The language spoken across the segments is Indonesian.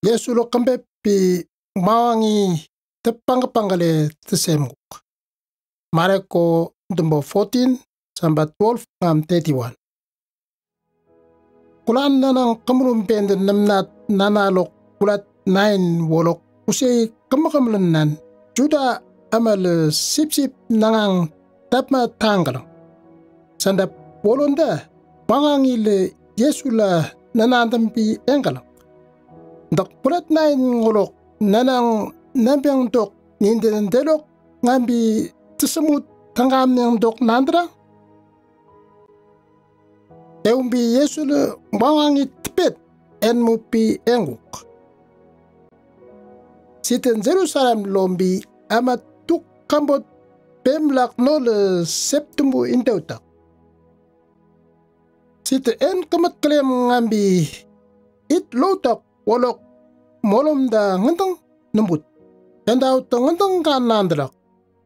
Yesulo kambe pi mawangi tepangkapangale tesemuk. Mareko number 14 sampai 12 ngam 31. Kulan nanang kamulum pende namnat nanalok kulat 9 wolok usai kamakamalan juda amal sip nangang tapma tanggalang. Sandap wolonda pangangile Yesula nanandampi enggalang. Dak kulat 9 wolok nanang nabyang dok ninden delok ngambi tesemut tanggam yang dok nandra. Eumbi Yesula bangangi tepet en mupi enguk. Siten Jerusalem lombi amat tuk kambot pemlak nol September inteutak. Site en kamat klem ngambi it lotak wolok molom da ngentang nembut. Endau to ngentang kan nandrak.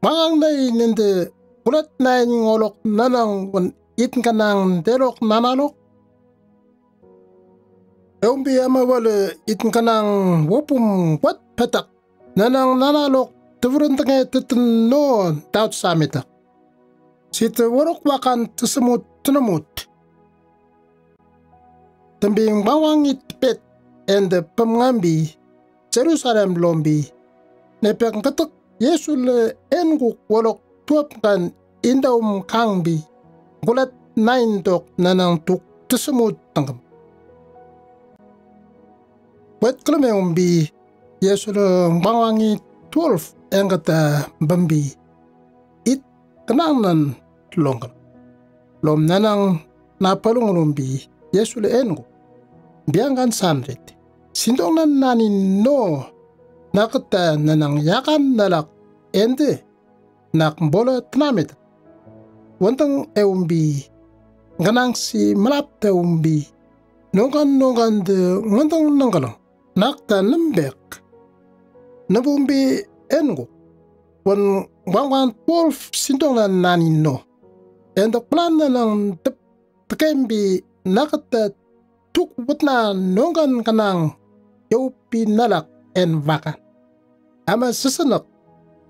Mangang nai nende kulat nai ngolok nanang wan it kanang derok nanalok. Eumbi ama wale it kanang wopum wat petak. Nanang nanalok tevurentenge teten no taut samita. Site worok wakan tesemut tenemut. Tembing bawang it pet and pengambi Jerusalem lombi. Nepeng ketek Yesul enguk wolok tuap kan indaum kangbi. Gulat 9 dok nanang tuk tesemut tanggam. Wet keleme umbi Yesul bawangi 12 engkata bambi. It kenangan longkal. Lom nanang napalung umbi Yesul enguk. Biangkan sanrit. Sindong nan nani no nakata nanang yakan nalak ende nak bola tenamit. Wantang eumbi ganang si melap te umbi nongan de ngantang nanggalang nakta lembek nabumbi engo wan wangwan 12 sindong nan nani no enda plan nanang tekembi nakata tuk wutna nongan kanang yaupi nalak en vakan. Ama sesenak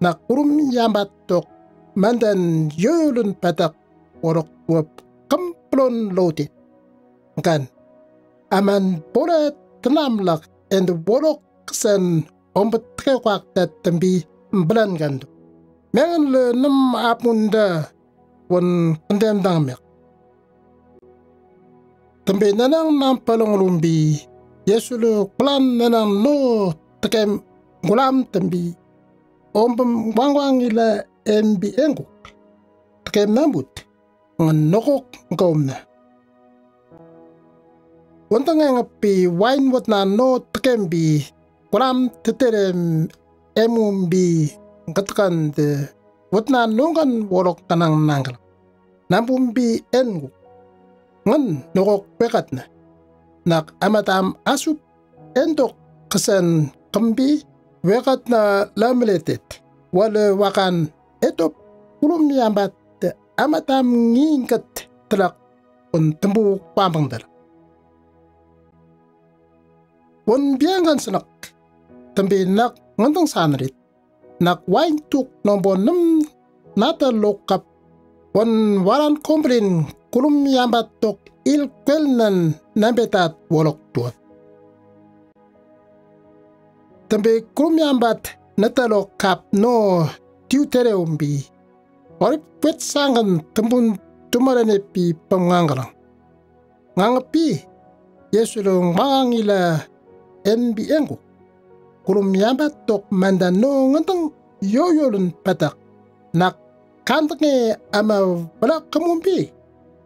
nak kurum yambat tok mandan yoyolun patak worok wap kamplon lotit. Kan aman bola tenamlak en worok kesen ombet trewak dat tembi mbelan gandu. Mengan le nem apunda wan kendem dangmek. Tembe nanang nampalong lumbi Yesulu plan nanang no tekem gulam tembi ombem wangwang ila embi engu tekem nambut ngan nokok ngomna wantang ngapi wine wat na no tekem bi gulam teterem emumbi ngatkan de wat na nongan worok kanang nanggal nambumbi engu ngan nokok pekat na nak amatam asup endok kesan kembi wekat na lameletet wala wakan etop kulum yambat amatam ngingat telak on tembu pambang dal won biangan senak tembi nak ngantang sanrit nak wain tuk nombo 6 nata lokap won waran komplin kulum yambat tok il kwelnan nambetat wolok tuat. Tembe kulum yambat natalo kap no tiutere umbi. Orip wet sangan tembun tumarane pi panganggalang. Ngangapi Yesulong mangangila enbi engu. Kulum yambat tok mandan no ngantang yoyolun patak. Nak kantange ama balak kamumbi.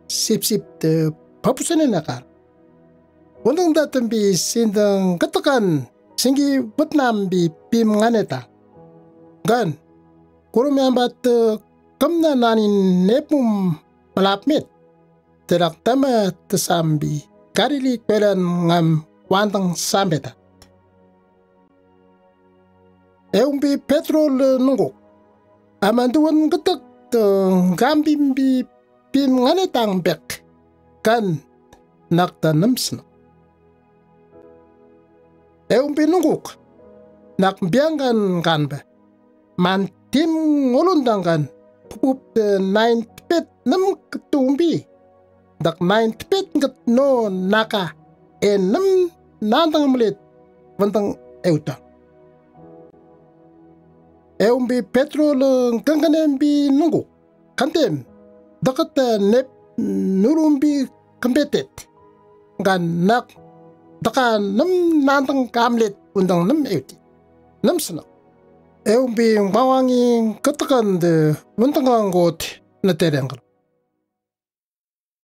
Sip de papusan nakar. Wandang datan bi sindang katakan singi Vietnam bi pim nganeta. Gan kurum yambat kamna nanin nepum malapmit. Terak tama tesambi karili kwelan ngam wandang sambeta. Eumbi petrol nungok. Amanduan katak gambimbi pim nganetang bek. Kan nakta namsna. Eumbi nunguk nak biangan ganbe man tim ngolundangan pup de 9 nam ketumbi dak 9 ngat no naka nam nandang melit wantang euta eumbi petrol ganganembi nunguk kantem dakat nep nurumbi kambetet gan nak daka nam nandang kamlet undang nam euti nam sana eumbi ngawangi katakan de wantang got na tereng